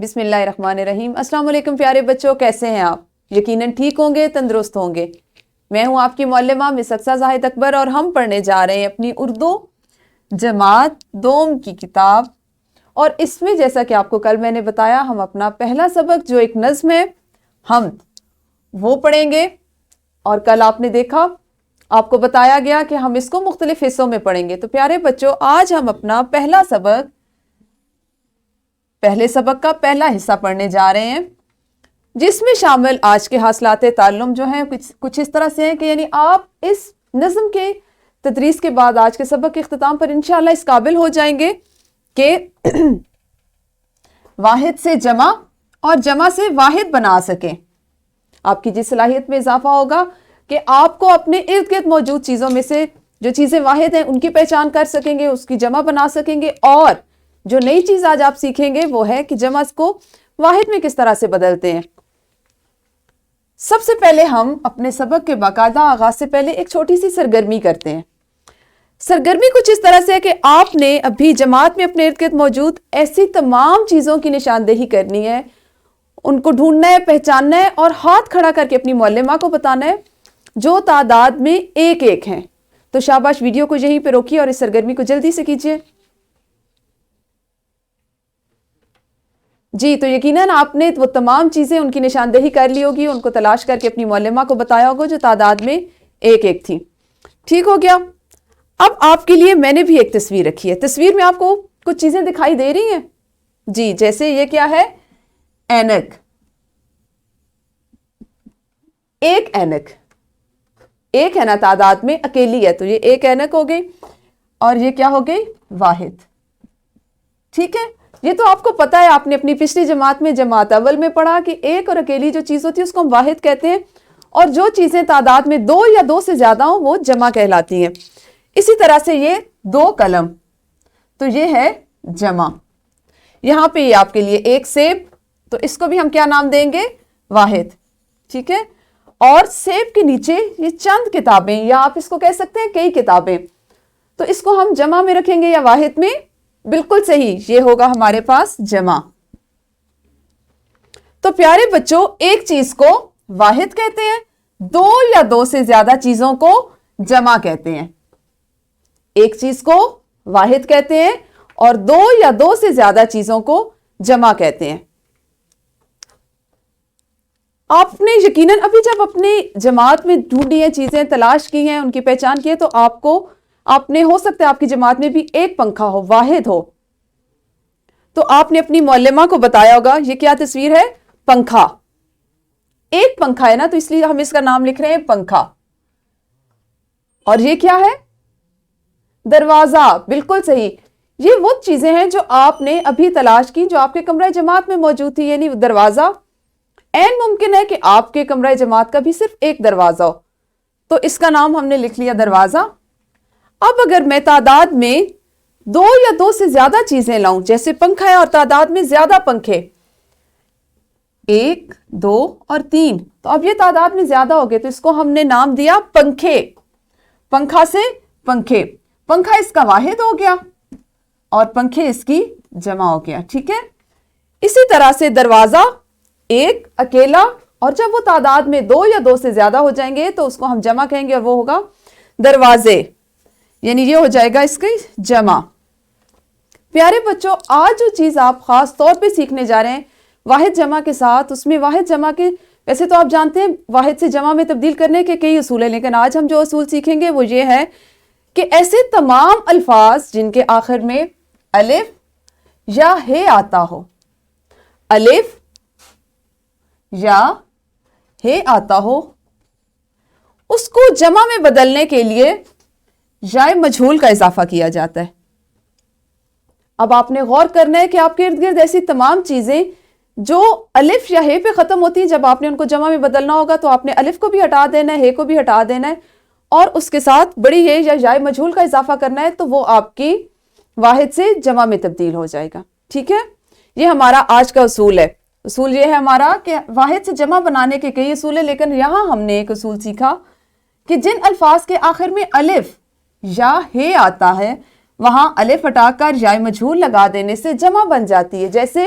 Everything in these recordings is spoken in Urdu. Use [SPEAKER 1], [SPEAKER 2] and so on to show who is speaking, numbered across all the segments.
[SPEAKER 1] بسم اللہ الرحمن الرحیم۔ السلام علیکم پیارے بچوں، کیسے ہیں آپ؟ یقیناً ٹھیک ہوں گے، تندرست ہوں گے۔ میں ہوں آپ کی معلمہ مس اقصیٰ زاہد اکبر اور ہم پڑھنے جا رہے ہیں اپنی اردو جماعت دوم کی کتاب، اور اس میں جیسا کہ آپ کو کل میں نے بتایا ہم اپنا پہلا سبق جو ایک نظم ہے حمد وہ پڑھیں گے، اور کل آپ نے دیکھا آپ کو بتایا گیا کہ ہم اس کو مختلف حصوں میں پڑھیں گے۔ تو پیارے بچوں آج ہم اپنا پہلے سبق کا پہلا حصہ پڑھنے جا رہے ہیں، جس میں شامل آج کے حاصلات تعلم جو ہیں کچھ اس طرح سے ہیں کہ یعنی آپ اس نظم کے تدریس کے بعد آج کے سبق کے اختتام پر انشاءاللہ اس قابل ہو جائیں گے کہ واحد سے جمع اور جمع سے واحد بنا سکیں۔ آپ کی جس صلاحیت میں اضافہ ہوگا کہ آپ کو اپنے ارد گرد موجود چیزوں میں سے جو چیزیں واحد ہیں ان کی پہچان کر سکیں گے، اس کی جمع بنا سکیں گے، اور جو نئی چیز آج آپ سیکھیں گے وہ ہے کہ جمع کو واحد میں کس طرح سے بدلتے ہیں۔ سب سے پہلے ہم اپنے سبق کے باقاعدہ آغاز سے پہلے ایک چھوٹی سی سرگرمی کرتے ہیں۔ سرگرمی کچھ اس طرح سے ہے کہ آپ نے ابھی جماعت میں اپنے ارد گرد موجود ایسی تمام چیزوں کی نشاندہی کرنی ہے، ان کو ڈھونڈنا ہے، پہچاننا ہے اور ہاتھ کھڑا کر کے اپنی معلمہ کو بتانا ہے جو تعداد میں ایک ایک ہیں۔ تو شاباش، ویڈیو کو یہیں پہ روکیے اور اس سرگرمی کو جلدی سے کیجیے۔ جی، تو یقیناً آپ نے وہ تمام چیزیں ان کی نشاندہی کر لی ہوگی، ان کو تلاش کر کے اپنی معلمہ کو بتایا ہوگا جو تعداد میں ایک ایک تھی۔ ٹھیک ہو گیا؟ اب آپ کے لیے میں نے بھی ایک تصویر رکھی ہے۔ تصویر میں آپ کو کچھ چیزیں دکھائی دے رہی ہیں؟ جی، جیسے یہ کیا ہے؟ اینک۔ ایک اینک، ایک ہے نا تعداد میں، اکیلی ہے تو یہ ایک اینک ہو گئی، اور یہ کیا ہو گئی؟ واحد۔ ٹھیک ہے، یہ تو آپ کو پتا ہے، آپ نے اپنی پچھلی جماعت میں جماعت اول میں پڑھا کہ ایک اور اکیلی جو چیز ہوتی ہے اس کو ہم واحد کہتے ہیں، اور جو چیزیں تعداد میں دو یا دو سے زیادہ ہوں وہ جمع کہلاتی ہیں۔ اسی طرح سے یہ دو قلم، تو یہ ہے جمع۔ یہاں پہ یہ آپ کے لیے ایک سیب، تو اس کو بھی ہم کیا نام دیں گے؟ واحد۔ ٹھیک ہے، اور سیب کے نیچے یہ چند کتابیں، یا آپ اس کو کہہ سکتے ہیں کئی کتابیں، تو اس کو ہم جمع میں رکھیں گے یا واحد میں؟ بالکل صحیح، یہ ہوگا ہمارے پاس جمع۔ تو پیارے بچوں ایک چیز کو واحد کہتے ہیں، دو یا دو سے زیادہ چیزوں کو جمع کہتے ہیں۔ ایک چیز کو واحد کہتے ہیں اور دو یا دو سے زیادہ چیزوں کو جمع کہتے ہیں۔ آپ نے یقیناً ابھی جب اپنی جماعت میں ڈھونڈی ہیں چیزیں، تلاش کی ہیں، ان کی پہچان کی ہے، تو آپ نے ہو سکتا ہے آپ کی جماعت میں بھی ایک پنکھا ہو، واحد ہو، تو آپ نے اپنی معلمہ کو بتایا ہوگا یہ کیا تصویر ہے؟ پنکھا۔ ایک پنکھا ہے نا، تو اس لیے ہم اس کا نام لکھ رہے ہیں پنکھا۔ اور یہ کیا ہے؟ دروازہ۔ بالکل صحیح، یہ وہ چیزیں ہیں جو آپ نے ابھی تلاش کی، جو آپ کے کمرہ جماعت میں موجود تھی، یعنی دروازہ۔ این ممکن ہے کہ آپ کے کمرہ جماعت کا بھی صرف ایک دروازہ ہو، تو اس کا نام ہم نے لکھ لیا دروازہ۔ اب اگر میں تعداد میں دو یا دو سے زیادہ چیزیں لاؤں، جیسے پنکھا ہے اور تعداد میں زیادہ پنکھے، ایک، دو اور تین، تو اب یہ تعداد میں زیادہ ہو گئے، تو اس کو ہم نے نام دیا پنکھے۔ پنکھا سے پنکھے، پنکھا اس کا واحد ہو گیا اور پنکھے اس کی جمع ہو گیا۔ ٹھیک ہے، اسی طرح سے دروازہ ایک اکیلا، اور جب وہ تعداد میں دو یا دو سے زیادہ ہو جائیں گے تو اس کو ہم جمع کہیں گے، اور وہ ہوگا دروازے، یعنی یہ ہو جائے گا اس کی جمع۔ پیارے بچوں آج جو چیز آپ خاص طور پہ سیکھنے جا رہے ہیں واحد جمع کے ساتھ، اس میں واحد جمع کے، ویسے تو آپ جانتے ہیں واحد سے جمع میں تبدیل کرنے کے کئی اصول ہیں، لیکن آج ہم جو اصول سیکھیں گے وہ یہ ہے کہ ایسے تمام الفاظ جن کے آخر میں الف یا ہے آتا ہو، الف یا ہے آتا ہو، اس کو جمع میں بدلنے کے لیے یا مجہول کا اضافہ کیا جاتا ہے۔ اب آپ نے غور کرنا ہے کہ آپ کے ارد گرد ایسی تمام چیزیں جو الف یا ہے پہ ختم ہوتی ہیں، جب آپ نے ان کو جمع میں بدلنا ہوگا تو آپ نے الف کو بھی ہٹا دینا ہے، ہے کو بھی ہٹا دینا ہے، اور اس کے ساتھ بڑی ہے یا مجہول کا اضافہ کرنا ہے، تو وہ آپ کی واحد سے جمع میں تبدیل ہو جائے گا۔ ٹھیک ہے، یہ ہمارا آج کا اصول ہے۔ اصول یہ ہے ہمارا کہ واحد سے جمع بنانے کے کئی اصول ہیں، لیکن یہاں ہم نے ایک اصول سیکھا کہ جن الفاظ کے آخر میں الف یا ہے آتا ہے وہاں الف ہٹا کر یا مجہول لگا دینے سے جمع بن جاتی ہے۔ جیسے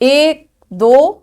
[SPEAKER 1] 1, 2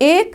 [SPEAKER 1] 1,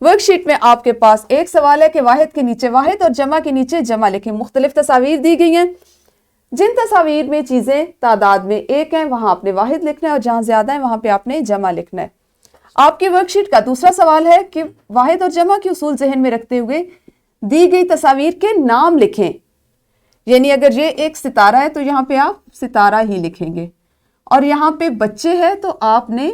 [SPEAKER 1] ورک شیٹ میں آپ کے پاس ایک سوال ہے کہ واحد کے نیچے واحد اور جمع کے نیچے جمع لکھیں. مختلف تصاویر دی گئی ہیں. جن تصاویر میں چیزیں تعداد میں ایک ہیں وہاں آپ نے واحد لکھنا ہے اور جہاں زیادہ ہیں وہاں پہ آپ نے جمع لکھنا ہے. آپ کی ورک شیٹ کا دوسرا سوال ہے کہ واحد اور جمع کے اصول ذہن میں رکھتے ہوئے دی گئی تصاویر کے نام لکھیں. یعنی اگر یہ ایک ستارہ ہے تو یہاں پہ آپ ستارہ ہی لکھیں گے, اور یہاں پہ بچے ہے تو آپ نے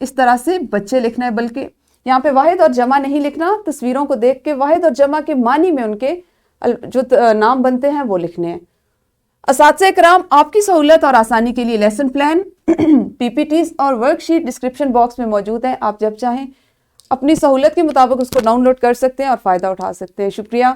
[SPEAKER 1] اس طرح سے بچے لکھنا ہے, بلکہ یہاں پہ واحد اور جمع نہیں لکھنا. تصویروں کو دیکھ کے واحد اور جمع کے معنی میں ان کے جو نام بنتے ہیں وہ لکھنے ہیں. اساتذہ کرام, آپ کی سہولت اور آسانی کے لیے لیسن پلان, پی پی ٹیز اور ورک شیٹ ڈسکرپشن باکس میں موجود ہے. آپ جب چاہیں اپنی سہولت کے مطابق اس کو ڈاؤن لوڈ کر سکتے ہیں اور فائدہ اٹھا سکتے ہیں. شکریہ.